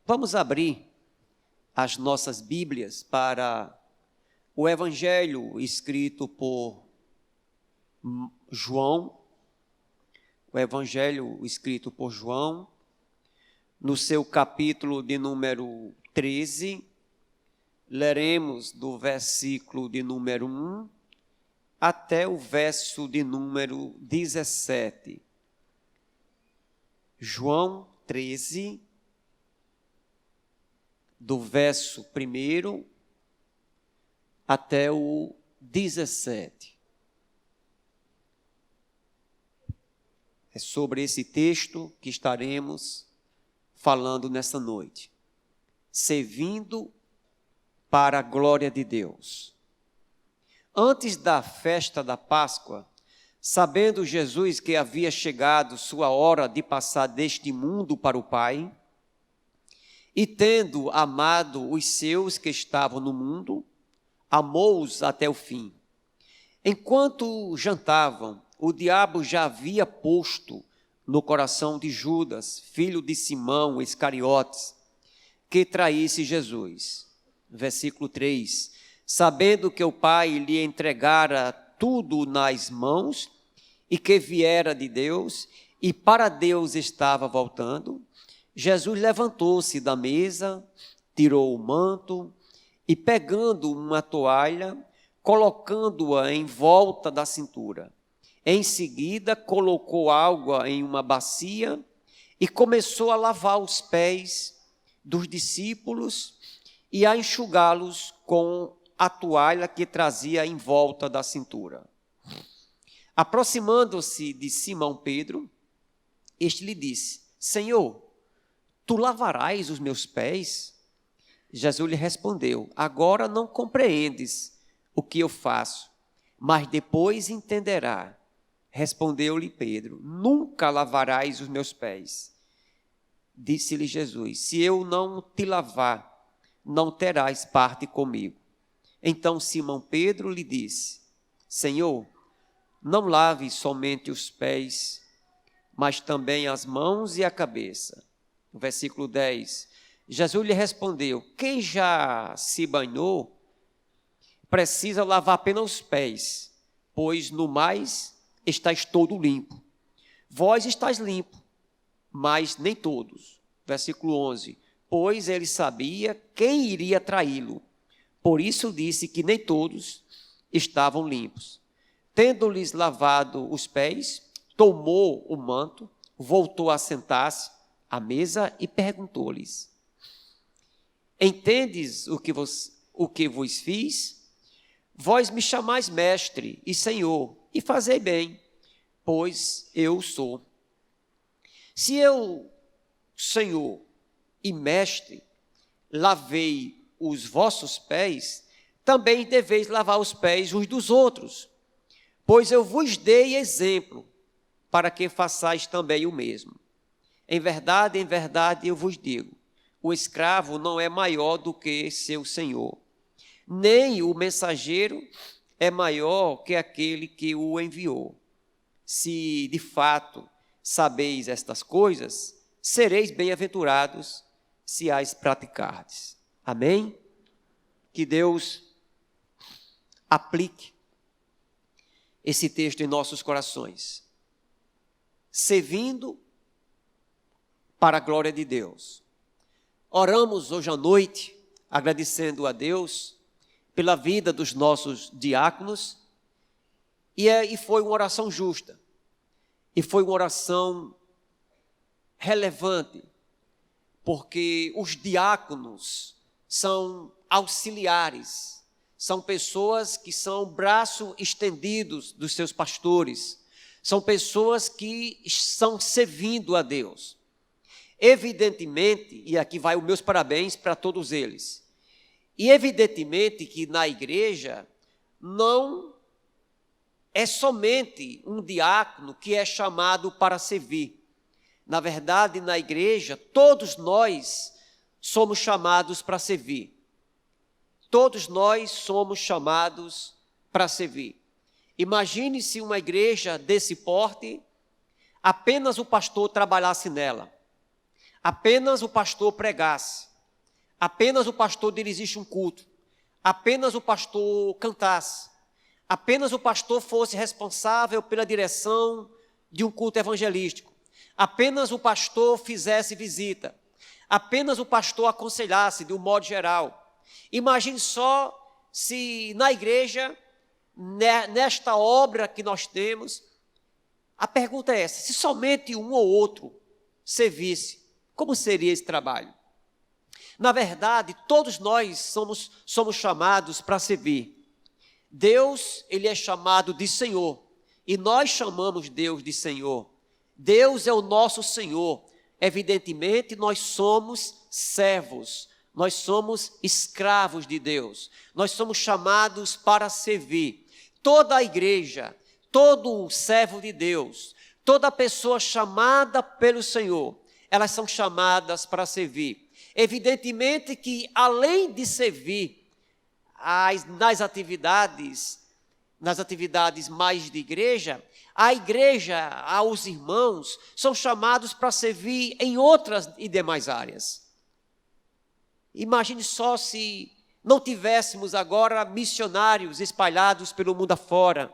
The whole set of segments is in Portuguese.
Vamos abrir as nossas Bíblias para o Evangelho escrito por João, o Evangelho escrito por João, no seu capítulo de número 13, leremos do versículo de número 1 até o verso de número 17. João 13, do verso 1 até o 17. É sobre esse texto que estaremos falando nessa noite. Servindo para a glória de Deus. Antes da festa da Páscoa, sabendo Jesus que havia chegado sua hora de passar deste mundo para o Pai, e tendo amado os seus que estavam no mundo, amou-os até o fim. Enquanto jantavam, o diabo já havia posto no coração de Judas, filho de Simão Iscariotes, que traísse Jesus. Versículo 3. Sabendo que o Pai lhe entregara tudo nas mãos, e que viera de Deus, e para Deus estava voltando, Jesus levantou-se da mesa, tirou o manto, e pegando uma toalha, colocando-a em volta da cintura. Em seguida, colocou água em uma bacia e começou a lavar os pés dos discípulos e a enxugá-los com a toalha que trazia em volta da cintura. Aproximando-se de Simão Pedro, este lhe disse: Senhor, tu lavarás os meus pés? Jesus lhe respondeu: agora não compreendes o que eu faço, mas depois entenderá. Respondeu-lhe Pedro: nunca lavarás os meus pés. Disse-lhe Jesus: se eu não te lavar, não terás parte comigo. Então Simão Pedro lhe disse: Senhor, não laves somente os pés, mas também as mãos e a cabeça. Versículo 10. Jesus lhe respondeu: quem já se banhou, precisa lavar apenas os pés, pois no mais estáis todo limpo. Vós estáis limpo, mas nem todos. Versículo 11. Pois ele sabia quem iria traí-lo, por isso disse que nem todos estavam limpos. Tendo-lhes lavado os pés, tomou o manto, voltou a sentar-se à mesa e perguntou-lhes: entendes o que vos fiz? Vós me chamais mestre e senhor, e fazei bem, pois eu sou. Se eu, senhor e mestre, lavei os vossos pés, também deveis lavar os pés uns dos outros, pois eu vos dei exemplo, para que façais também o mesmo. Em verdade, eu vos digo, o escravo não é maior do que seu senhor, nem o mensageiro é maior que aquele que o enviou. Se de fato sabeis estas coisas, sereis bem-aventurados se as praticardes. Amém? Que Deus aplique esse texto em nossos corações, servindo para a glória de Deus. Oramos hoje à noite, agradecendo a Deus pela vida dos nossos diáconos, e foi uma oração justa, e foi uma oração relevante, porque os diáconos são auxiliares, são pessoas que são braços estendidos dos seus pastores, são pessoas que estão servindo a Deus. Evidentemente, e aqui vai os meus parabéns para todos eles, e evidentemente que na igreja não é somente um diácono que é chamado para servir. Na verdade, na igreja, todos nós somos chamados para servir. Todos nós somos chamados para servir. Imagine-se uma igreja desse porte, apenas o pastor trabalhasse nela. apenas o pastor pregasse, apenas o pastor dirigisse um culto, apenas o pastor cantasse, apenas o pastor fosse responsável pela direção de um culto evangelístico, apenas o pastor fizesse visita, apenas o pastor aconselhasse de um modo geral. Imagine só se na igreja, nesta obra que nós temos, a pergunta é essa: se somente um ou outro servisse, como seria esse trabalho? Na verdade, todos nós somos chamados para servir. Deus, ele é chamado de Senhor, e nós chamamos Deus de Senhor. Deus é o nosso Senhor. Evidentemente, nós somos servos, nós somos escravos de Deus, nós somos chamados para servir. Toda a igreja, todo servo de Deus, toda pessoa chamada pelo Senhor, elas são chamadas para servir. Evidentemente que, além de servir nas atividades mais de igreja, a igreja, os irmãos, são chamados para servir em outras e demais áreas. Imagine só se não tivéssemos agora missionários espalhados pelo mundo afora,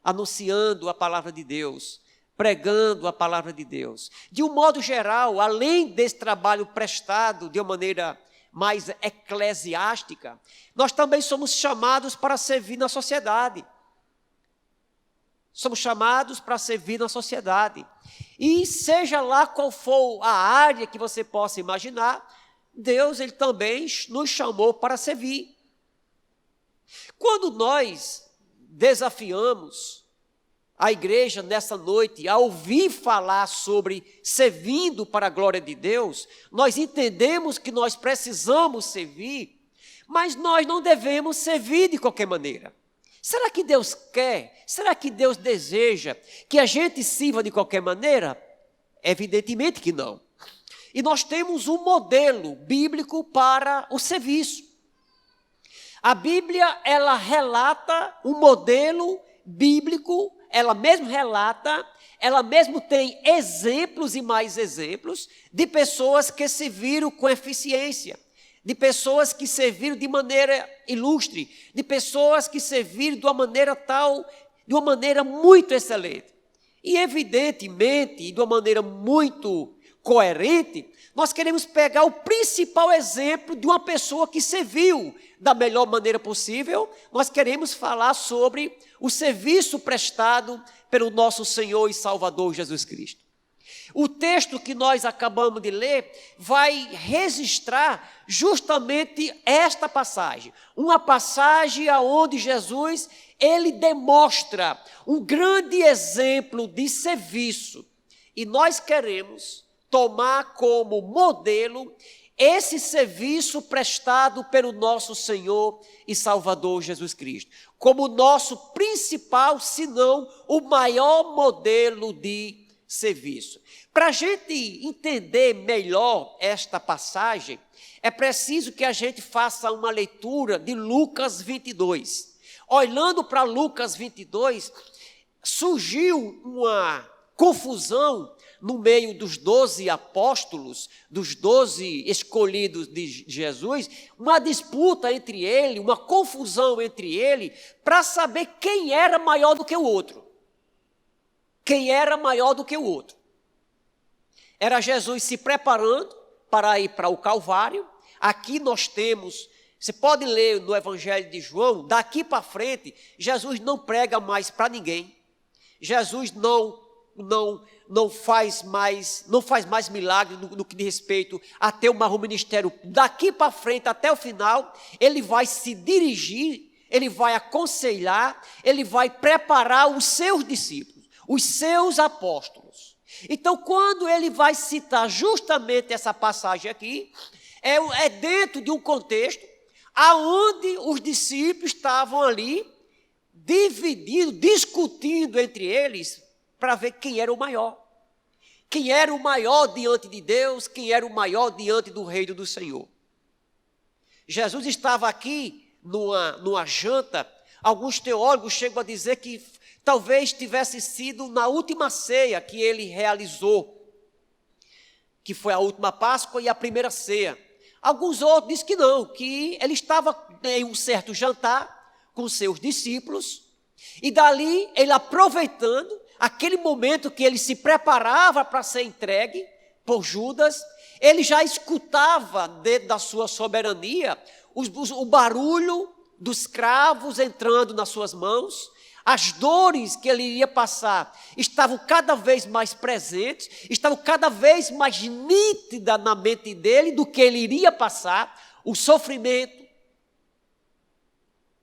anunciando a palavra de Deus, pregando a palavra de Deus. De um modo geral, além desse trabalho prestado de uma maneira mais eclesiástica, nós também somos chamados para servir na sociedade. Somos chamados para servir na sociedade. E seja lá qual for a área que você possa imaginar, Deus, ele também nos chamou para servir. Quando nós desafiamos a igreja nessa noite a ouvir falar sobre servindo para a glória de Deus, nós entendemos que nós precisamos servir, mas nós não devemos servir de qualquer maneira. Será que Deus quer? Será que Deus deseja que a gente sirva de qualquer maneira? Evidentemente que não. E nós temos um modelo bíblico para o serviço. A Bíblia, ela relata um modelo bíblico, ela mesmo relata, ela mesmo tem exemplos e mais exemplos de pessoas que serviram com eficiência, de pessoas que serviram de maneira ilustre, de pessoas que serviram de uma maneira tal, de uma maneira muito excelente. E evidentemente, de uma maneira muito coerente, nós queremos pegar o principal exemplo de uma pessoa que serviu da melhor maneira possível. Nós queremos falar sobre o serviço prestado pelo nosso Senhor e Salvador Jesus Cristo. O texto que nós acabamos de ler vai registrar justamente esta passagem. Uma passagem onde Jesus, ele demonstra um grande exemplo de serviço. E nós queremos tomar como modelo esse serviço prestado pelo nosso Senhor e Salvador Jesus Cristo, como nosso principal, se não o maior modelo de serviço. Para a gente entender melhor esta passagem, é preciso que a gente faça uma leitura de Lucas 22. Olhando para Lucas 22, surgiu uma confusão no meio dos 12 apóstolos, dos 12 escolhidos de Jesus, uma disputa entre ele, uma confusão entre ele, para saber quem era maior do que o outro. Quem era maior do que o outro. Era Jesus se preparando para ir para o Calvário. Aqui nós temos, você pode ler no Evangelho de João, daqui para frente, Jesus não prega mais para ninguém. Jesus não faz mais milagre no que diz respeito a ter um ministério. Daqui para frente, até o final, ele vai se dirigir, ele vai aconselhar, ele vai preparar os seus discípulos, os seus apóstolos. Então, quando ele vai citar justamente essa passagem aqui, é dentro de um contexto aonde os discípulos estavam ali dividindo, discutindo entre eles, para ver quem era o maior. Quem era o maior diante de Deus, quem era o maior diante do reino do Senhor. Jesus estava aqui numa janta. Alguns teólogos chegam a dizer que talvez tivesse sido na última ceia que ele realizou. que foi a última Páscoa e a primeira ceia. Alguns outros dizem que não, que ele estava em um certo jantar com seus discípulos, e dali ele aproveitando aquele momento que ele se preparava para ser entregue por Judas, ele já escutava dentro da sua soberania o barulho dos cravos entrando nas suas mãos, as dores que ele iria passar estavam cada vez mais presentes, estavam cada vez mais nítidas na mente dele do que ele iria passar, o sofrimento,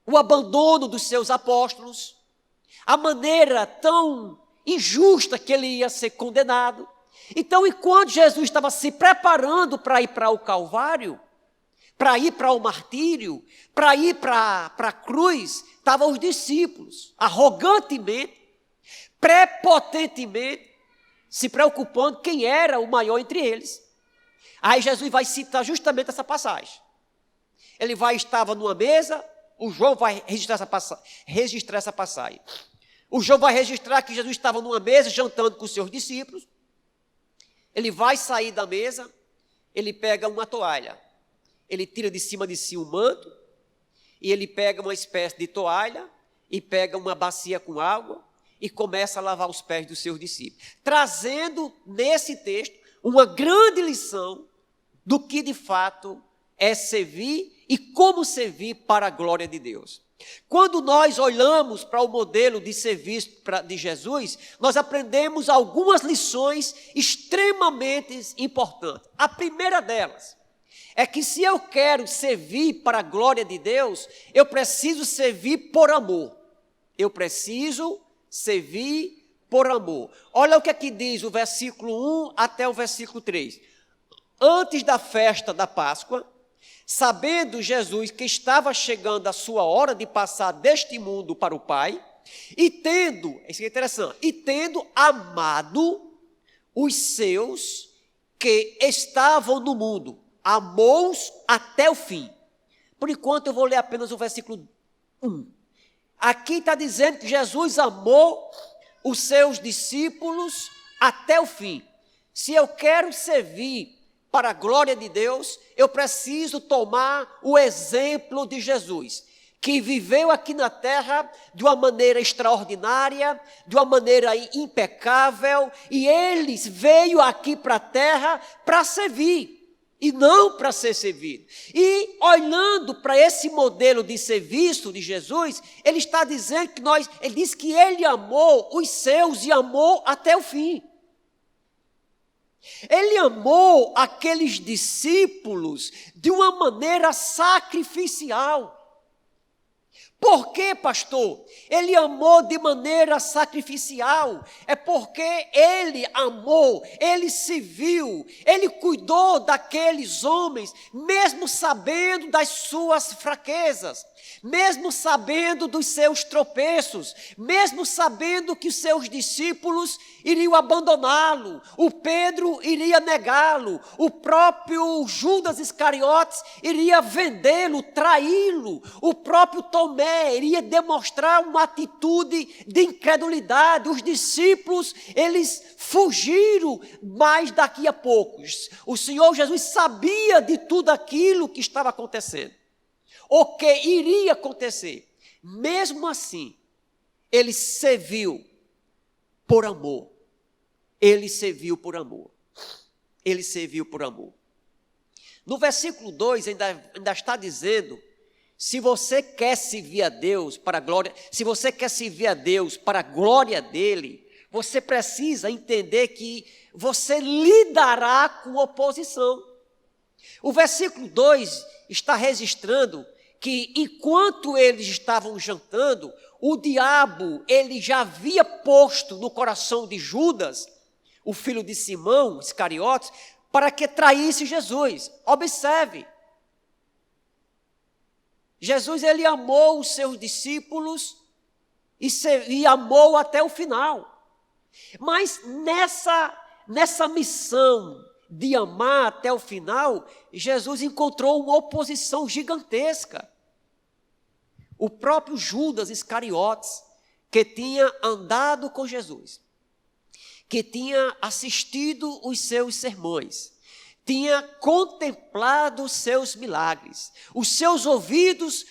o abandono dos seus apóstolos, a maneira tão injusta que ele ia ser condenado. Então, enquanto Jesus estava se preparando para ir para o Calvário, para ir para o martírio, para ir para a cruz, estavam os discípulos, arrogantemente, prepotentemente, se preocupando quem era o maior entre eles. Aí Jesus vai citar justamente essa passagem. Ele estava numa mesa, o João vai registrar essa passagem. O João vai registrar que Jesus estava numa mesa, jantando com os seus discípulos. Ele vai sair da mesa, ele pega uma toalha. Ele tira de cima de si um manto, e ele pega uma espécie de toalha, e pega uma bacia com água, e começa a lavar os pés dos seus discípulos. Trazendo nesse texto uma grande lição do que de fato é servir e como servir para a glória de Deus. Quando nós olhamos para o modelo de serviço de Jesus, nós aprendemos algumas lições extremamente importantes. A primeira delas é que se eu quero servir para a glória de Deus, eu preciso servir por amor. Eu preciso servir por amor. Olha o que aqui diz o versículo 1 até o versículo 3. Antes da festa da Páscoa, sabendo Jesus que estava chegando a sua hora de passar deste mundo para o Pai, isso é interessante, e tendo amado os seus que estavam no mundo, amou-os até o fim. Por enquanto eu vou ler apenas o versículo 1. Aqui está dizendo que Jesus amou os seus discípulos até o fim. Se eu quero servir para a glória de Deus, eu preciso tomar o exemplo de Jesus, que viveu aqui na terra de uma maneira extraordinária, de uma maneira impecável, e ele veio aqui para a terra para servir, e não para ser servido. E olhando para esse modelo de serviço de Jesus, ele está dizendo que ele diz que ele amou os seus e amou até o fim. Ele amou aqueles discípulos de uma maneira sacrificial. Por quê, pastor? Ele amou de maneira sacrificial. É porque ele amou, ele se viu, ele cuidou daqueles homens, mesmo sabendo das suas fraquezas, mesmo sabendo dos seus tropeços, mesmo sabendo que os seus discípulos iriam abandoná-lo, o Pedro iria negá-lo, o próprio Judas Iscariotes iria vendê-lo, traí-lo, o próprio Tomé iria demonstrar uma atitude de incredulidade. Os discípulos, eles fugiram, mas daqui a poucos, o Senhor Jesus sabia de tudo aquilo que estava acontecendo, o que iria acontecer. Mesmo assim, ele serviu por amor. Ele serviu por amor. Ele serviu por amor. No versículo 2 ainda está dizendo: se você quer servir a Deus para a glória, se você quer servir a Deus para a glória dele, você precisa entender que você lidará com oposição. O versículo 2 está registrando que enquanto eles estavam jantando, o diabo, ele já havia posto no coração de Judas, o filho de Simão, Iscariotes, para que traísse Jesus. Observe, Jesus, ele amou os seus discípulos e amou até o final. Mas nessa missão de amar até o final, Jesus encontrou uma oposição gigantesca. O próprio Judas Iscariotes, que tinha andado com Jesus, que tinha assistido os seus sermões, tinha contemplado os seus milagres, os seus ouvidos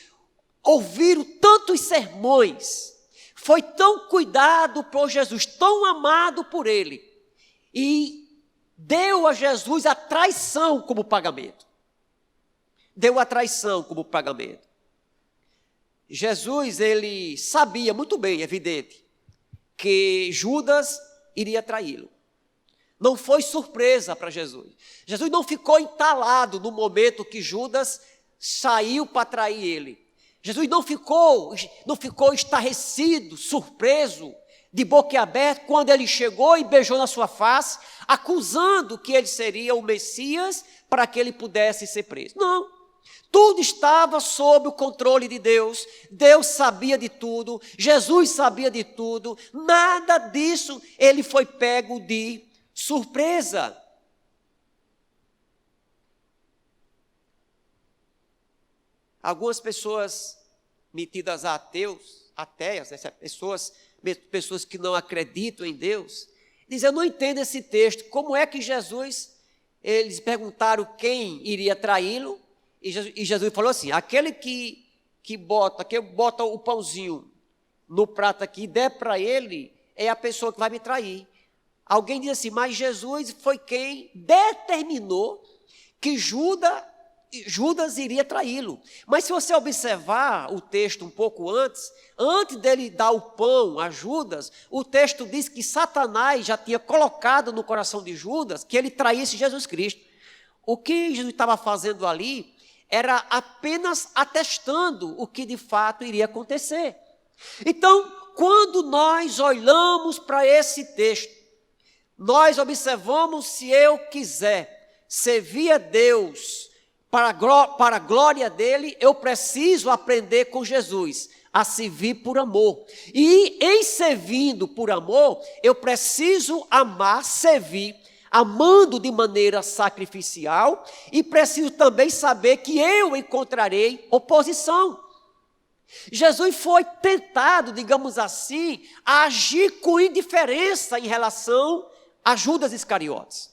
ouviram tantos sermões, foi tão cuidado por Jesus, tão amado por ele, e deu a Jesus a traição como pagamento. Deu a traição como pagamento. Jesus, ele sabia muito bem, evidente, que Judas iria traí-lo. Não foi surpresa para Jesus. Jesus não ficou entalado no momento que Judas saiu para trair ele. Jesus não ficou estarrecido, surpreso, de boca aberta, quando ele chegou e beijou na sua face, acusando que ele seria o Messias para que ele pudesse ser preso. Não. Tudo estava sob o controle de Deus. Deus sabia de tudo. Jesus sabia de tudo. Nada disso ele foi pego de surpresa. Algumas pessoas metidas a ateias, pessoas que não acreditam em Deus, dizem: eu não entendo esse texto. Como é que Jesus, eles perguntaram quem iria traí-lo, e Jesus falou assim: aquele que bota o pãozinho no prato aqui e der para ele, é a pessoa que vai me trair. Alguém diz assim: mas Jesus foi quem determinou que Judas iria traí-lo. Mas se você observar o texto um pouco antes dele dar o pão a Judas, o texto diz que Satanás já tinha colocado no coração de Judas que ele traísse Jesus Cristo. O que Jesus estava fazendo ali era apenas atestando o que de fato iria acontecer. Então, quando nós olhamos para esse texto, nós observamos: se eu quiser servir a Deus para a glória dele, eu preciso aprender com Jesus a servir por amor. E em servindo por amor, eu preciso amar, servir, amando de maneira sacrificial, e preciso também saber que eu encontrarei oposição. Jesus foi tentado, digamos assim, a agir com indiferença em relação a Judas Iscariotes.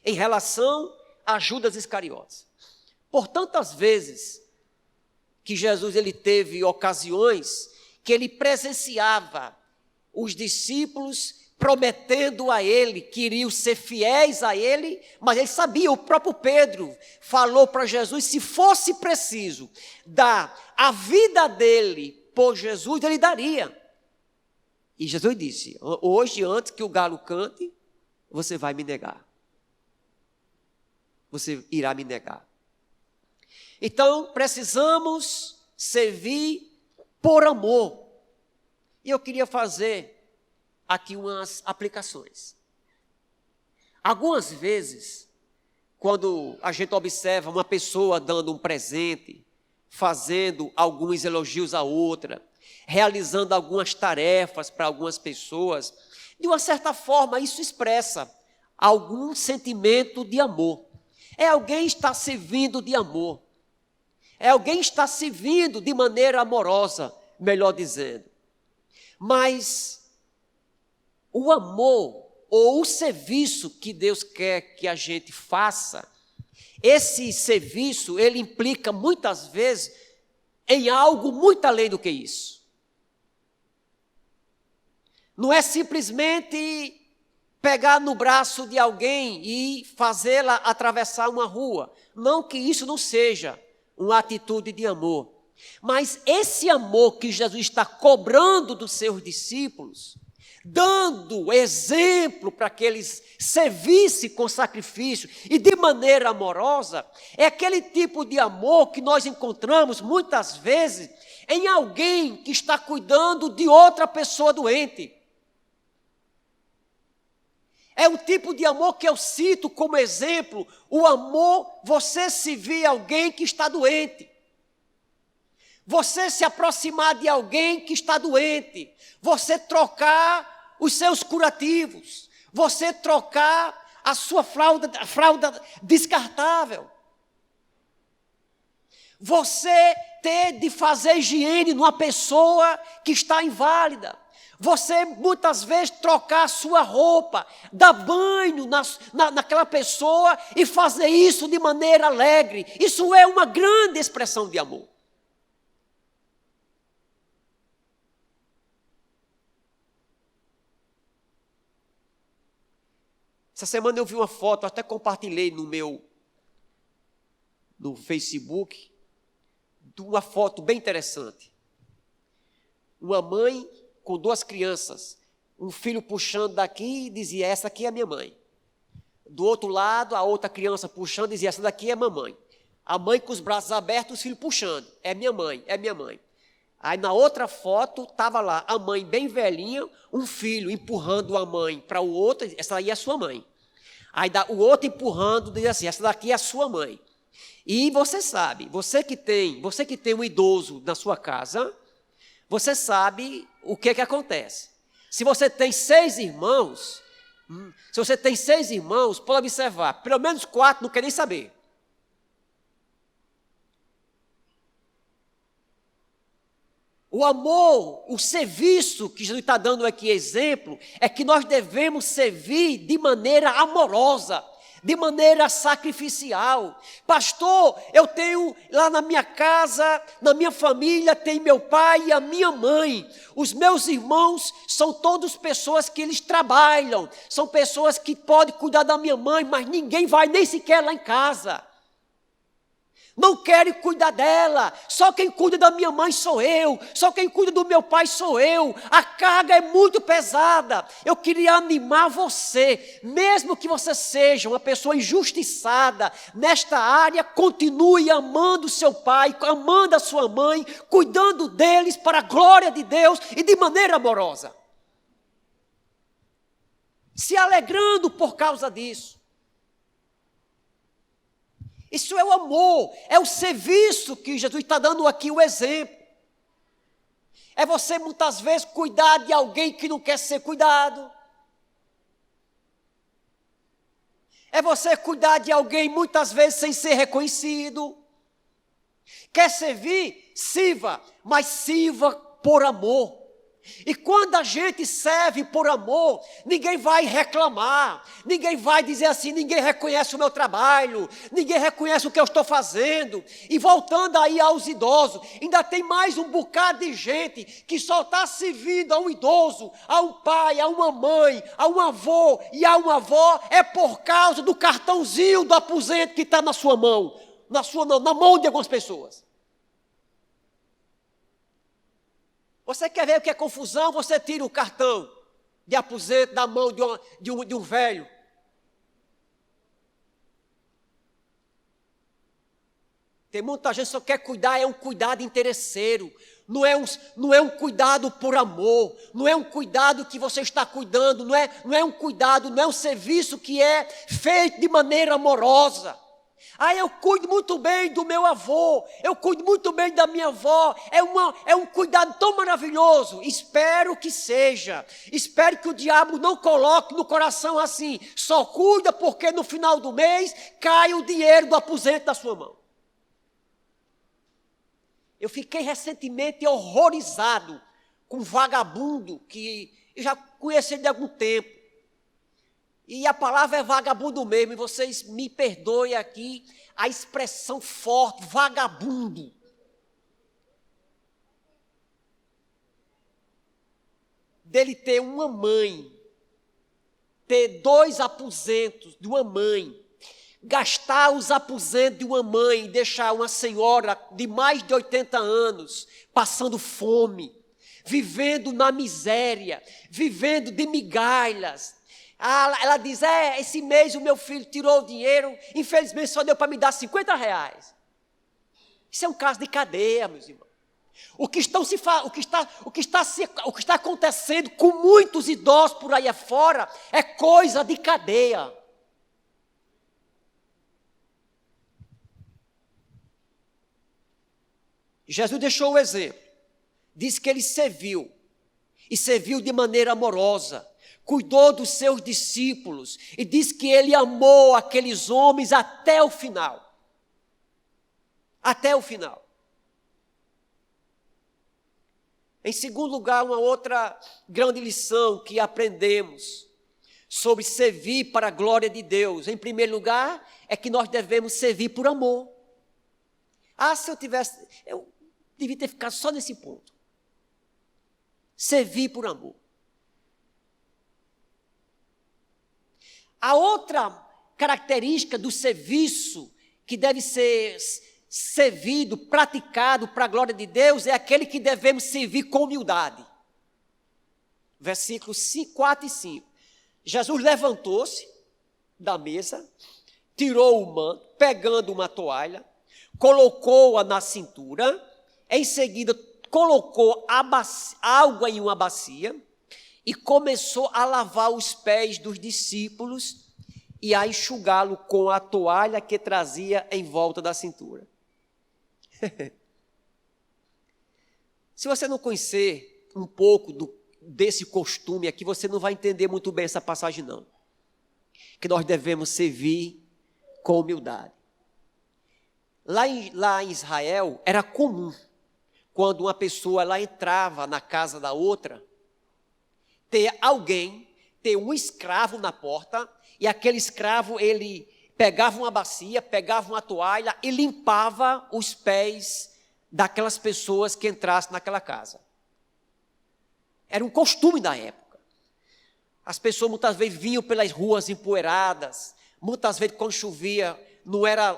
Em relação a Judas Iscariotes. Por tantas vezes que Jesus ele teve ocasiões que ele presenciava os discípulos prometendo a ele que iriam ser fiéis a ele, mas ele sabia, o próprio Pedro falou para Jesus, se fosse preciso dar a vida dele por Jesus, ele daria. E Jesus disse: hoje, antes que o galo cante, você vai me negar. Você irá me negar. Então, precisamos servir por amor. E eu queria fazer aqui umas aplicações. Algumas vezes, quando a gente observa uma pessoa dando um presente, fazendo alguns elogios a outra, realizando algumas tarefas para algumas pessoas, de uma certa forma isso expressa algum sentimento de amor. É alguém está servindo de amor. É alguém está servindo de maneira amorosa, melhor dizendo. Mas o amor ou o serviço que Deus quer que a gente faça, esse serviço, ele implica muitas vezes em algo muito além do que isso. Não é simplesmente pegar no braço de alguém e fazê-la atravessar uma rua. Não que isso não seja uma atitude de amor. Mas esse amor que Jesus está cobrando dos seus discípulos, dando exemplo para que eles servissem com sacrifício e de maneira amorosa, é aquele tipo de amor que nós encontramos muitas vezes em alguém que está cuidando de outra pessoa doente. É o tipo de amor que eu cito como exemplo, o amor, você servir alguém que está doente. Você se aproximar de alguém que está doente. Você trocar os seus curativos. Você trocar a sua fralda descartável. Você ter de fazer higiene numa pessoa que está inválida. Você muitas vezes trocar a sua roupa, dar banho naquela pessoa e fazer isso de maneira alegre. Isso é uma grande expressão de amor. Essa semana eu vi uma foto, até compartilhei no Facebook, de uma foto bem interessante. Uma mãe com 2 crianças, um filho puxando daqui e dizia, essa aqui é a minha mãe. Do outro lado, a outra criança puxando e dizia, essa daqui é a mamãe. A mãe com os braços abertos, o filho puxando, é minha mãe, é minha mãe. Aí na outra foto, estava lá a mãe bem velhinha, um filho empurrando a mãe para o outro, essa aí é a sua mãe. Aí o outro empurrando, diz assim, essa daqui é a sua mãe. E você sabe, você que tem um idoso na sua casa, você sabe o que acontece. Se você tem 6 irmãos, pode observar, pelo menos 4 não querem nem saber. O amor, o serviço que Jesus está dando aqui exemplo, é que nós devemos servir de maneira amorosa, de maneira sacrificial. Pastor, eu tenho lá na minha casa, na minha família, tem meu pai e a minha mãe. Os meus irmãos são todos pessoas que eles trabalham, são pessoas que podem cuidar da minha mãe, mas ninguém vai nem sequer lá em casa. Não querem cuidar dela, só quem cuida da minha mãe sou eu, só quem cuida do meu pai sou eu, a carga é muito pesada. Eu queria animar você, mesmo que você seja uma pessoa injustiçada, nesta área, continue amando seu pai, amando a sua mãe, cuidando deles para a glória de Deus e de maneira amorosa. Se alegrando por causa disso. Isso é o amor, é o serviço que Jesus está dando aqui o exemplo. É você muitas vezes cuidar de alguém que não quer ser cuidado. É você cuidar de alguém muitas vezes sem ser reconhecido. Quer servir? Sirva, mas sirva por amor. E quando a gente serve por amor, ninguém vai reclamar, ninguém vai dizer assim, ninguém reconhece o meu trabalho, ninguém reconhece o que eu estou fazendo. E voltando aí aos idosos, ainda tem mais um bocado de gente que só está servindo a um idoso, a um pai, a uma mãe, a um avô e a uma avó, é por causa do cartãozinho do aposento que está na sua mão, na mão de algumas pessoas. Você quer ver o que é confusão? Você tira o cartão de aposento da mão de um velho. Tem muita gente que só quer cuidar, é um cuidado interesseiro. Não é um cuidado por amor. Não é um cuidado que você está cuidando. Não é um cuidado, não é um serviço que é feito de maneira amorosa. Eu cuido muito bem do meu avô, eu cuido muito bem da minha avó, é um cuidado tão maravilhoso. Espero que seja, espero que o diabo não coloque no coração assim, só cuida porque no final do mês cai o dinheiro do aposento da sua mão. Eu fiquei recentemente horrorizado com um vagabundo que eu já conheci ele de algum tempo. E a palavra é vagabundo mesmo, e vocês me perdoem aqui a expressão forte, vagabundo. Dele ter uma mãe, ter 2 aposentos de uma mãe, gastar os aposentos de uma mãe, deixar uma senhora de mais de 80 anos passando fome, vivendo na miséria, vivendo de migalhas. Ela diz, esse mês o meu filho tirou o dinheiro, infelizmente só deu para me dar R$50. Isso é um caso de cadeia, meus irmãos. O que está acontecendo com muitos idosos por aí afora é coisa de cadeia. Jesus deixou o exemplo. Diz que ele serviu, e serviu de maneira amorosa. Cuidou dos seus discípulos e diz que ele amou aqueles homens até o final. Até o final. Em segundo lugar, uma outra grande lição que aprendemos sobre servir para a glória de Deus. Em primeiro lugar, é que nós devemos servir por amor. Se eu devia ter ficado só nesse ponto. Servir por amor. A outra característica do serviço que deve ser servido, praticado para a glória de Deus, é aquele que devemos servir com humildade. Versículos 4 e 5. Jesus levantou-se da mesa, tirou o manto, pegando uma toalha, colocou-a na cintura, em seguida colocou água em uma bacia e começou a lavar os pés dos discípulos e a enxugá-lo com a toalha que trazia em volta da cintura. Se você não conhecer um pouco desse costume aqui, você não vai entender muito bem essa passagem, não. Que nós devemos servir com humildade. Lá em Israel, era comum, quando uma pessoa ela entrava na casa da outra, ter um escravo na porta, e aquele escravo, ele pegava uma bacia, pegava uma toalha e limpava os pés daquelas pessoas que entrassem naquela casa. Era um costume da época. As pessoas muitas vezes vinham pelas ruas empoeiradas, muitas vezes quando chovia não era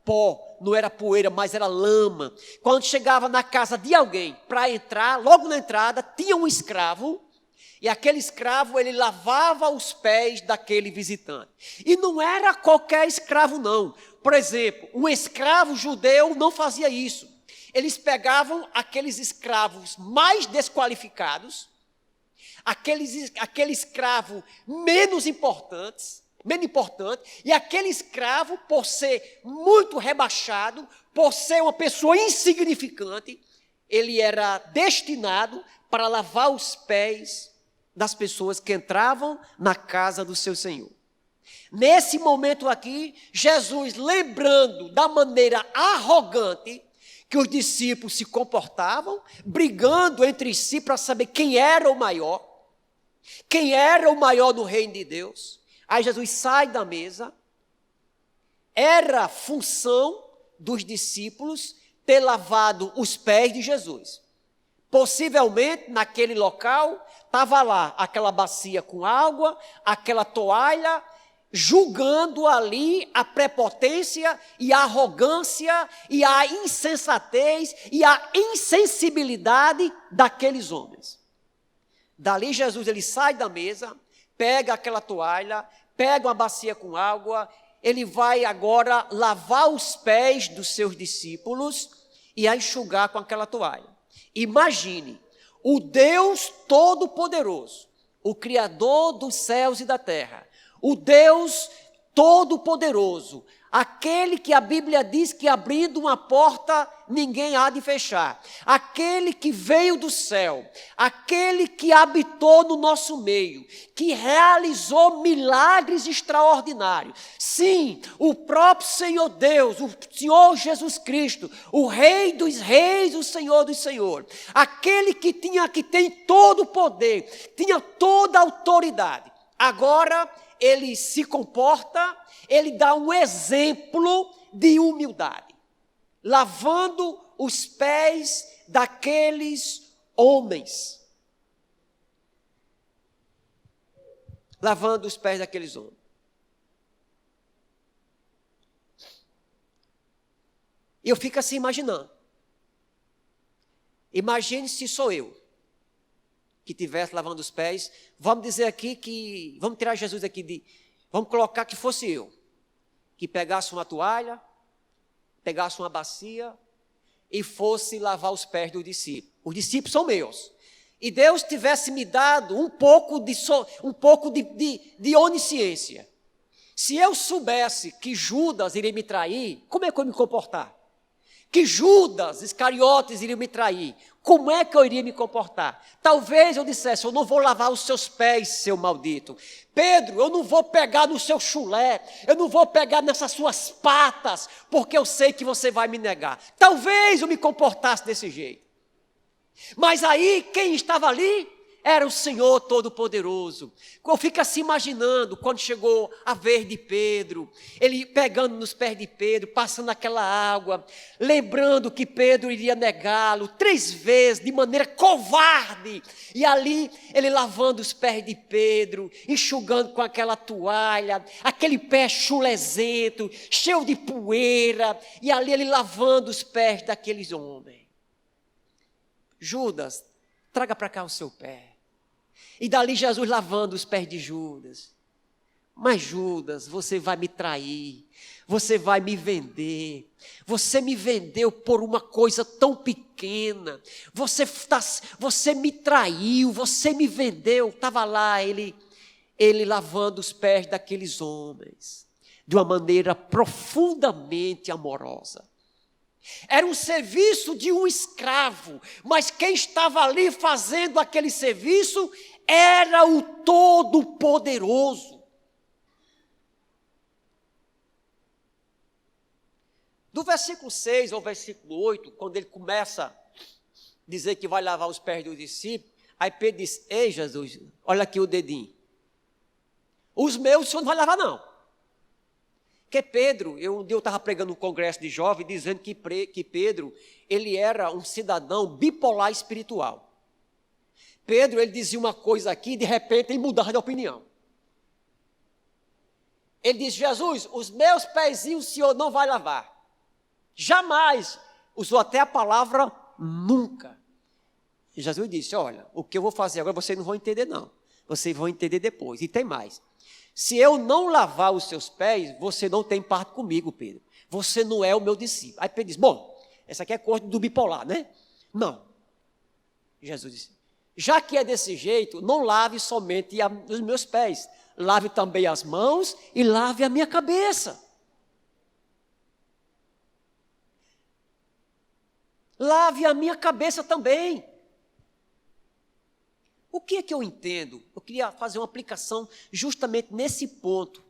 pó, não era poeira, mas era lama. Quando chegava na casa de alguém para entrar, logo na entrada tinha um escravo, e aquele escravo, ele lavava os pés daquele visitante. E não era qualquer escravo, não. Por exemplo, um escravo judeu não fazia isso. Eles pegavam aqueles escravos mais desqualificados, aquele escravo menos importante, e aquele escravo, por ser muito rebaixado, por ser uma pessoa insignificante, ele era destinado para lavar os pés das pessoas que entravam na casa do seu Senhor. Nesse momento aqui, Jesus, lembrando da maneira arrogante que os discípulos se comportavam, brigando entre si para saber quem era o maior no reino de Deus. Aí Jesus sai da mesa. Era função dos discípulos ter lavado os pés de Jesus. Possivelmente, naquele local, estava lá aquela bacia com água, aquela toalha, julgando ali a prepotência e a arrogância e a insensatez e a insensibilidade daqueles homens. Dali Jesus, ele sai da mesa, pega aquela toalha, pega uma bacia com água, ele vai agora lavar os pés dos seus discípulos e a enxugar com aquela toalha. Imagine, o Deus Todo-Poderoso, o Criador dos céus e da terra, o Deus Todo-Poderoso, aquele que a Bíblia diz que abrindo uma porta ninguém há de fechar, aquele que veio do céu, aquele que habitou no nosso meio, que realizou milagres extraordinários. Sim, o próprio Senhor Deus, o Senhor Jesus Cristo, o Rei dos reis, o Senhor dos senhores, aquele que tem todo o poder, tinha toda a autoridade. Agora ele se comporta, ele dá um exemplo de humildade, lavando os pés daqueles homens. Lavando os pés daqueles homens. E eu fico assim imaginando. Imagine se sou eu que estivesse lavando os pés. Vamos dizer aqui que, vamos tirar Jesus aqui, vamos colocar que fosse eu, que pegasse uma toalha, pegasse uma bacia e fosse lavar os pés dos discípulos. Os discípulos são meus. E Deus tivesse me dado um pouco de onisciência. Se eu soubesse que Judas iria me trair, como é que eu ia me comportar? Que Judas Iscariotes iria me trair, como é que eu iria me comportar? Talvez eu dissesse, eu não vou lavar os seus pés, seu maldito. Pedro, eu não vou pegar no seu chulé, eu não vou pegar nessas suas patas, porque eu sei que você vai me negar. Talvez eu me comportasse desse jeito. Mas aí, quem estava ali? Era o Senhor Todo-Poderoso. Eu fico assim imaginando, quando chegou a vez de Pedro, ele pegando nos pés de Pedro, passando aquela água, lembrando que Pedro iria negá-lo 3 vezes, de maneira covarde. E ali, ele lavando os pés de Pedro, enxugando com aquela toalha, aquele pé chulezento, cheio de poeira, e ali ele lavando os pés daqueles homens. Judas, traga para cá o seu pé. E dali Jesus lavando os pés de Judas. Mas Judas, você vai me trair, você vai me vender, você me vendeu por uma coisa tão pequena, você me traiu, você me vendeu. Estava lá ele lavando os pés daqueles homens, de uma maneira profundamente amorosa. Era um serviço de um escravo, mas quem estava ali fazendo aquele serviço era o Todo-Poderoso. Do versículo 6 ao versículo 8, quando ele começa a dizer que vai lavar os pés dos discípulos, aí Pedro diz: ei Jesus, olha aqui o dedinho. Os meus o senhor não vai lavar não. Porque Pedro, um dia eu estava pregando no congresso de jovens, dizendo que Pedro, ele era um cidadão bipolar espiritual. Pedro, ele dizia uma coisa aqui, e de repente ele mudava de opinião. Ele disse: Jesus, os meus pezinhos o senhor não vai lavar. Jamais. Usou até a palavra nunca. E Jesus disse: olha, o que eu vou fazer agora vocês não vão entender não. Vocês vão entender depois. E tem mais. Se eu não lavar os seus pés, você não tem parte comigo, Pedro. Você não é o meu discípulo. Aí Pedro diz: bom, essa aqui é coisa do bipolar, né? Não. Jesus disse: já que é desse jeito, não lave somente os meus pés. Lave também as mãos e lave a minha cabeça. Lave a minha cabeça também. O que é que eu entendo? Eu queria fazer uma aplicação justamente nesse ponto.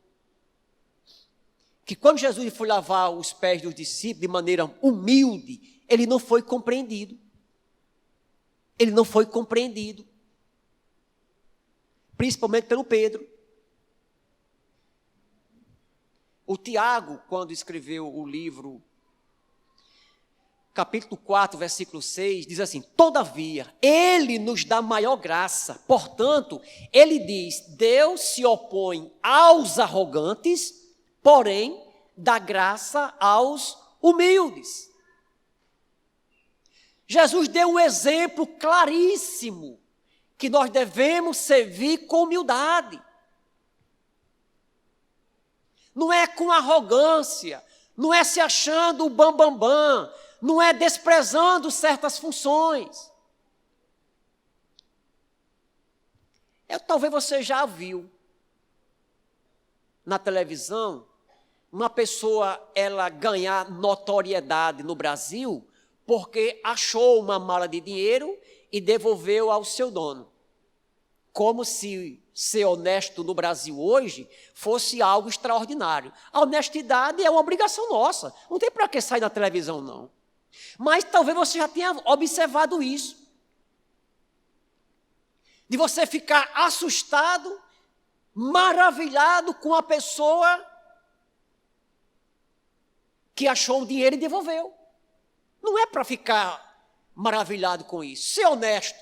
Que quando Jesus foi lavar os pés dos discípulos de maneira humilde, ele não foi compreendido. Ele não foi compreendido. Principalmente pelo Pedro. O Tiago, quando escreveu o livro, capítulo 4, versículo 6, diz assim: todavia, ele nos dá maior graça. Portanto, ele diz: Deus se opõe aos arrogantes, porém, dá graça aos humildes. Jesus deu um exemplo claríssimo, que nós devemos servir com humildade. Não é com arrogância, não é se achando o bambambam, não é desprezando certas funções. Talvez você já viu na televisão uma pessoa ela ganhar notoriedade no Brasil porque achou uma mala de dinheiro e devolveu ao seu dono. Como se ser honesto no Brasil hoje fosse algo extraordinário. A honestidade é uma obrigação nossa. Não tem para que sair na televisão, não. Mas talvez você já tenha observado isso. De você ficar assustado, maravilhado com a pessoa que achou o dinheiro e devolveu. Não é para ficar maravilhado com isso. Ser honesto,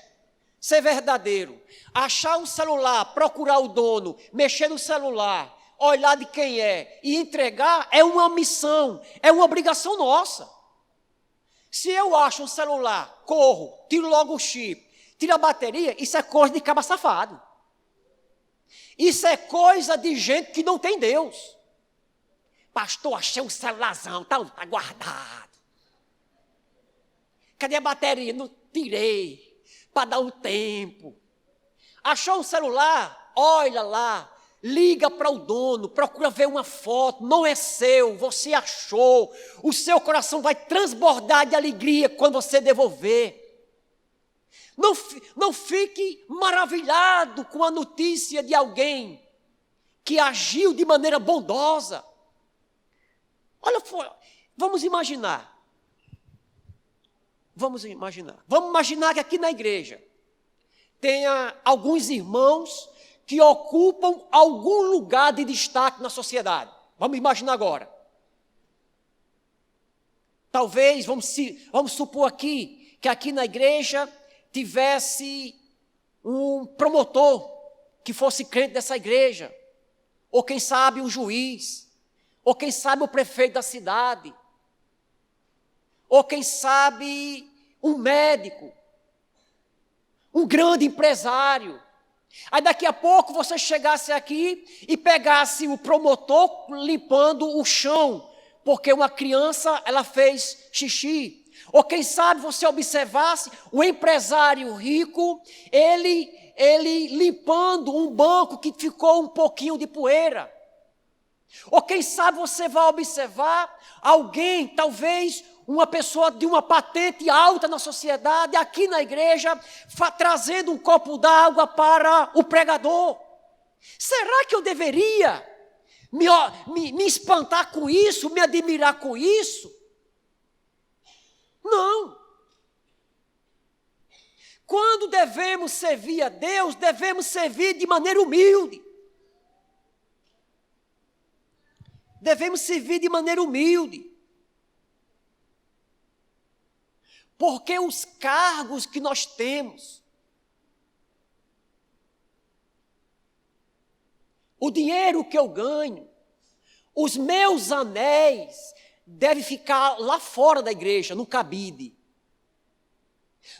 ser verdadeiro, achar um celular, procurar o dono, mexer no celular, olhar de quem é e entregar é uma missão, é uma obrigação nossa. Se eu acho um celular, corro, tiro logo o chip, tiro a bateria, isso é coisa de caba safado. Isso é coisa de gente que não tem Deus. Pastor, achei um celularzão, tá guardado. Cadê a bateria? Não tirei, para dar um tempo. Achou um celular? Olha lá, liga para o dono, procura ver uma foto, não é seu, você achou. O seu coração vai transbordar de alegria quando você devolver. Não fique maravilhado com a notícia de alguém que agiu de maneira bondosa. Olha, vamos imaginar. Vamos imaginar que aqui na igreja tenha alguns irmãos que ocupam algum lugar de destaque na sociedade. Vamos imaginar agora. Talvez, vamos supor aqui, que aqui na igreja tivesse um promotor que fosse crente dessa igreja, ou quem sabe um juiz, ou quem sabe o prefeito da cidade, ou quem sabe um médico, um grande empresário. Aí daqui a pouco você chegasse aqui e pegasse o promotor limpando o chão, porque uma criança, ela fez xixi. Ou quem sabe você observasse o empresário rico, ele limpando um banco que ficou um pouquinho de poeira. Ou quem sabe você vai observar alguém, talvez uma pessoa de uma patente alta na sociedade, aqui na igreja, trazendo um copo d'água para o pregador. Será que eu deveria me espantar com isso, me admirar com isso? Não. Quando devemos servir a Deus, devemos servir de maneira humilde. Devemos servir de maneira humilde. Porque os cargos que nós temos, o dinheiro que eu ganho, os meus anéis, deve ficar lá fora da igreja, no cabide.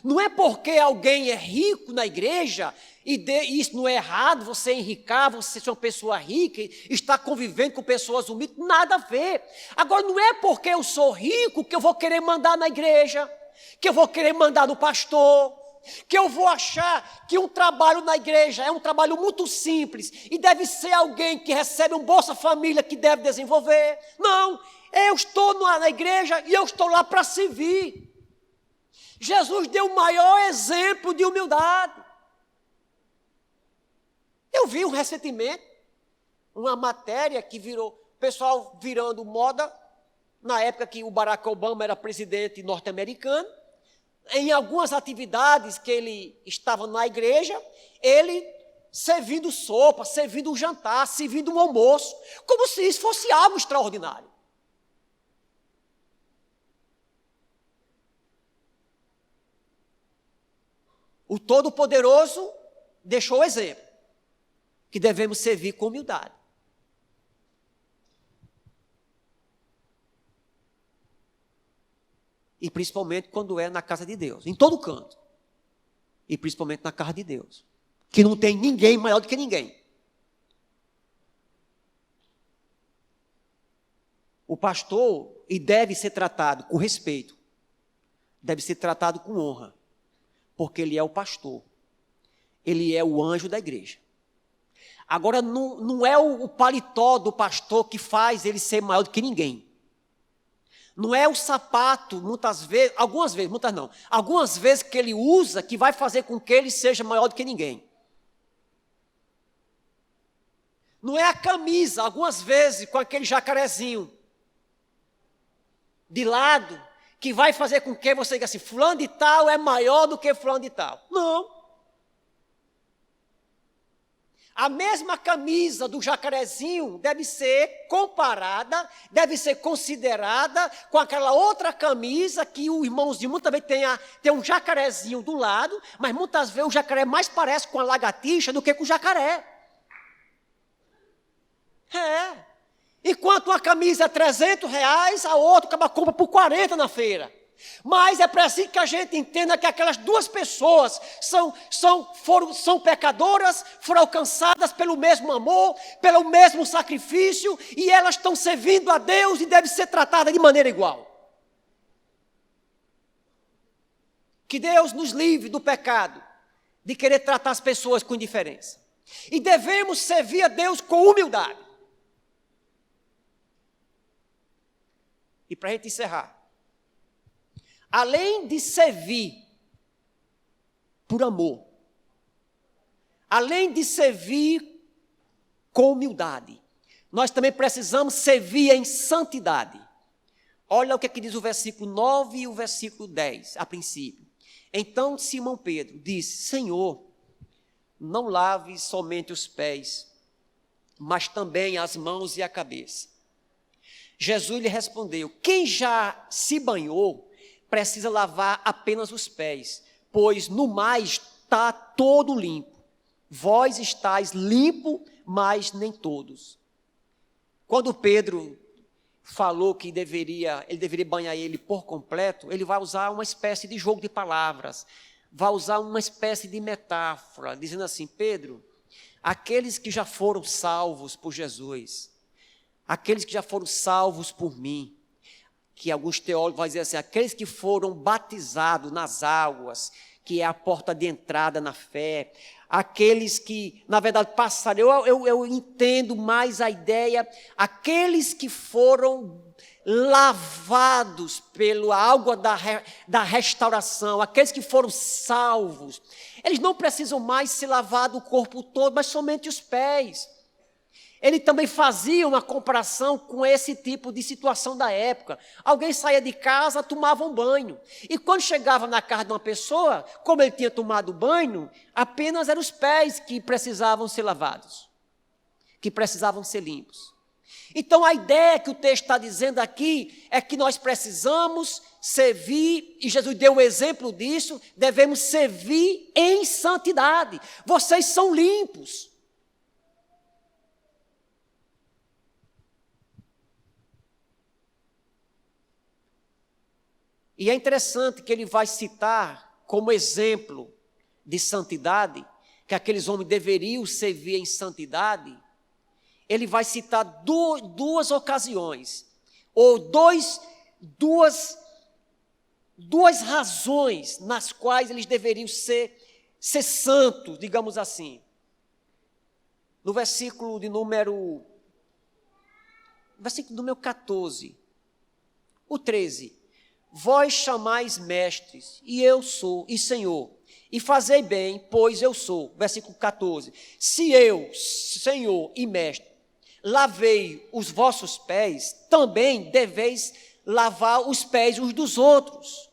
Não é porque alguém é rico na igreja, isso não é errado, você enricar, você ser uma pessoa rica, estar convivendo com pessoas humildes, nada a ver. Agora, não é porque eu sou rico que eu vou querer mandar na igreja, que eu vou querer mandar no pastor, que eu vou achar que um trabalho na igreja é um trabalho muito simples e deve ser alguém que recebe um Bolsa Família que deve desenvolver. Não, eu estou na igreja e eu estou lá para servir. Jesus deu o maior exemplo de humildade. Eu vi recentemente uma matéria que virou, o pessoal virando moda, na época que o Barack Obama era presidente norte-americano, em algumas atividades que ele estava na igreja, ele servindo sopa, servindo um jantar, servindo um almoço, como se isso fosse algo extraordinário. O Todo-Poderoso deixou o exemplo, que devemos servir com humildade. E principalmente quando é na casa de Deus, em todo canto. E principalmente na casa de Deus, que não tem ninguém maior do que ninguém. O pastor, e deve ser tratado com respeito, deve ser tratado com honra, porque ele é o pastor, ele é o anjo da igreja. Agora, não é o paletó do pastor que faz ele ser maior do que ninguém. Não é o sapato, muitas vezes que ele usa, que vai fazer com que ele seja maior do que ninguém. Não é a camisa, algumas vezes, com aquele jacarezinho de lado, que vai fazer com que você diga assim, fulano de tal é maior do que fulano de tal. Não. A mesma camisa do jacarezinho deve ser comparada, deve ser considerada com aquela outra camisa que o irmãozinho muitas vezes tem um jacarezinho do lado, mas muitas vezes o jacaré mais parece com a lagartixa do que com o jacaré. É. Enquanto uma camisa é R$300, a outra acaba compra por 40 na feira. Mas é preciso que a gente entenda que aquelas duas pessoas são pecadoras, foram alcançadas pelo mesmo amor, pelo mesmo sacrifício, e elas estão servindo a Deus e devem ser tratadas de maneira igual. Que Deus nos livre do pecado, de querer tratar as pessoas com indiferença. E devemos servir a Deus com humildade. E para a gente encerrar, além de servir por amor, além de servir com humildade, nós também precisamos servir em santidade. Olha o que diz o versículo 9 e o versículo 10, a princípio. Então Simão Pedro disse: Senhor, não lave somente os pés, mas também as mãos e a cabeça. Jesus lhe respondeu: quem já se banhou precisa lavar apenas os pés, pois no mais está todo limpo. Vós estáis limpo, mas nem todos. Quando Pedro falou que ele deveria banhar ele por completo, ele vai usar uma espécie de jogo de palavras, vai usar uma espécie de metáfora, dizendo assim: Pedro, aqueles que já foram salvos por Jesus, aqueles que já foram salvos por mim, que alguns teólogos vão dizer assim, aqueles que foram batizados nas águas, que é a porta de entrada na fé, aqueles que, na verdade, passaram, eu entendo mais a ideia, aqueles que foram lavados pela água da restauração, aqueles que foram salvos, eles não precisam mais se lavar do corpo todo, mas somente os pés. Ele também fazia uma comparação com esse tipo de situação da época. Alguém saía de casa, tomava um banho. E quando chegava na casa de uma pessoa, como ele tinha tomado banho, apenas eram os pés que precisavam ser lavados, que precisavam ser limpos. Então a ideia que o texto está dizendo aqui é que nós precisamos servir, e Jesus deu o exemplo disso, devemos servir em santidade. Vocês são limpos. E é interessante que ele vai citar como exemplo de santidade, que aqueles homens deveriam servir em santidade. Ele vai citar duas ocasiões, ou duas razões nas quais eles deveriam ser santos, digamos assim. No versículo número 14, o 13. Vós chamais mestres, e eu sou, e Senhor, e fazei bem, pois eu sou. Versículo 14. Se eu, Senhor e mestre, lavei os vossos pés, também deveis lavar os pés uns dos outros.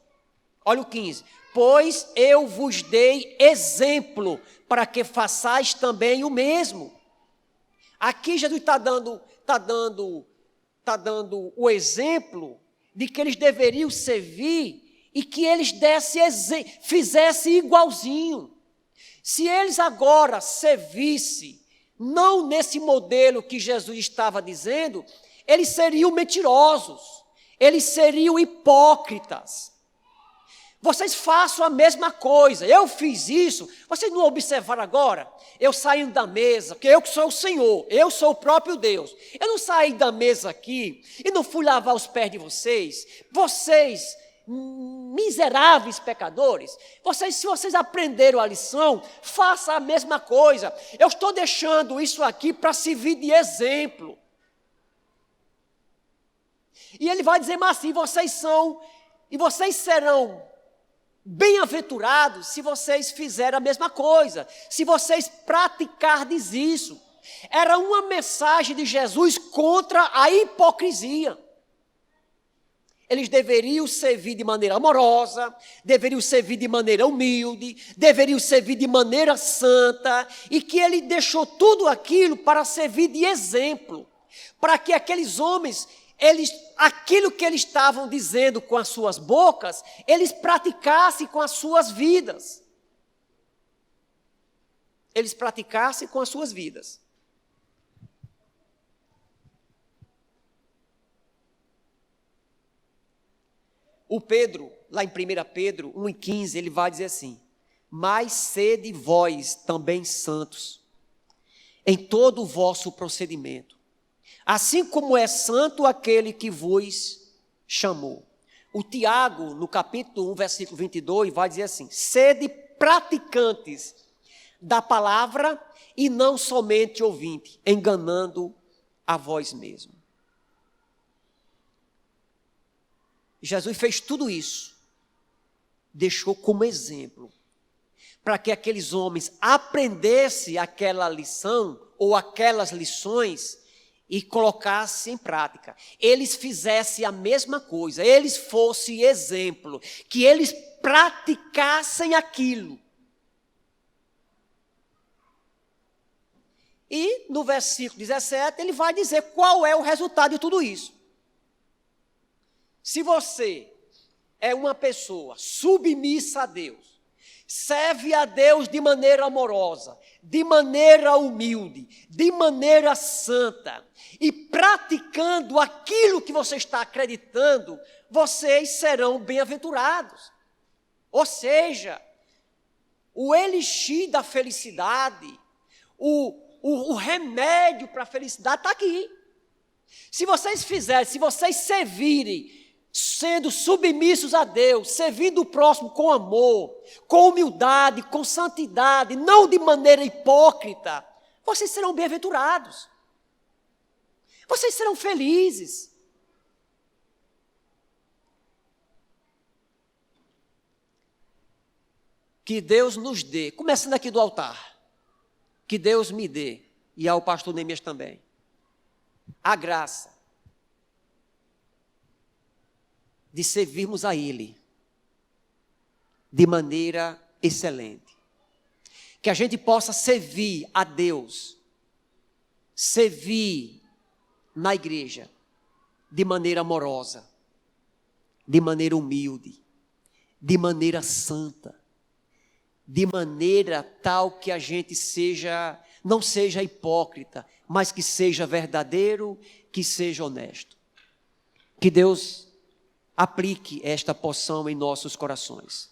Olha o 15. Pois eu vos dei exemplo, para que façais também o mesmo. Aqui Jesus está dando o exemplo de que eles deveriam servir e que eles fizessem igualzinho. Se eles agora servissem, não nesse modelo que Jesus estava dizendo, eles seriam mentirosos, eles seriam hipócritas. Vocês façam a mesma coisa, eu fiz isso, vocês não observaram agora? Eu saindo da mesa, porque eu que sou o Senhor, eu sou o próprio Deus. Eu não saí da mesa aqui e não fui lavar os pés de vocês. Vocês, miseráveis pecadores, se vocês aprenderam a lição, façam a mesma coisa. Eu estou deixando isso aqui para servir de exemplo. E ele vai dizer, mas assim, vocês serão bem-aventurados se vocês fizerem a mesma coisa, se vocês praticardes isso. Era uma mensagem de Jesus contra a hipocrisia. Eles deveriam servir de maneira amorosa, deveriam servir de maneira humilde, deveriam servir de maneira santa, e que ele deixou tudo aquilo para servir de exemplo, para que aqueles homens, aquilo que eles estavam dizendo com as suas bocas, eles praticassem com as suas vidas. Eles praticassem com as suas vidas. O Pedro, lá em 1 Pedro 1,15, ele vai dizer assim: mas sede vós também santos em todo o vosso procedimento, assim como é santo aquele que vos chamou. O Tiago, no capítulo 1, versículo 22, vai dizer assim: sede praticantes da palavra e não somente ouvintes, enganando a vós mesmos. Jesus fez tudo isso, deixou como exemplo, para que aqueles homens aprendessem aquela lição ou aquelas lições e colocasse em prática, eles fizessem a mesma coisa, eles fossem exemplo, que eles praticassem aquilo. E no versículo 17 ele vai dizer qual é o resultado de tudo isso. Se você é uma pessoa submissa a Deus, serve a Deus de maneira amorosa, de maneira humilde, de maneira santa, e praticando aquilo que você está acreditando, vocês serão bem-aventurados. Ou seja, o elixir da felicidade, o remédio para a felicidade está aqui. Se vocês fizerem, se vocês servirem, sendo submissos a Deus, servindo o próximo com amor, com humildade, com santidade, não de maneira hipócrita, vocês serão bem-aventurados. Vocês serão felizes. Que Deus nos dê, começando aqui do altar, que Deus me dê, e ao pastor Neemias também, a graça de servirmos a Ele de maneira excelente. Que a gente possa servir a Deus, servir na igreja de maneira amorosa, de maneira humilde, de maneira santa, de maneira tal que a gente não seja hipócrita, mas que seja verdadeiro, que seja honesto. Que Deus aplique esta porção em nossos corações.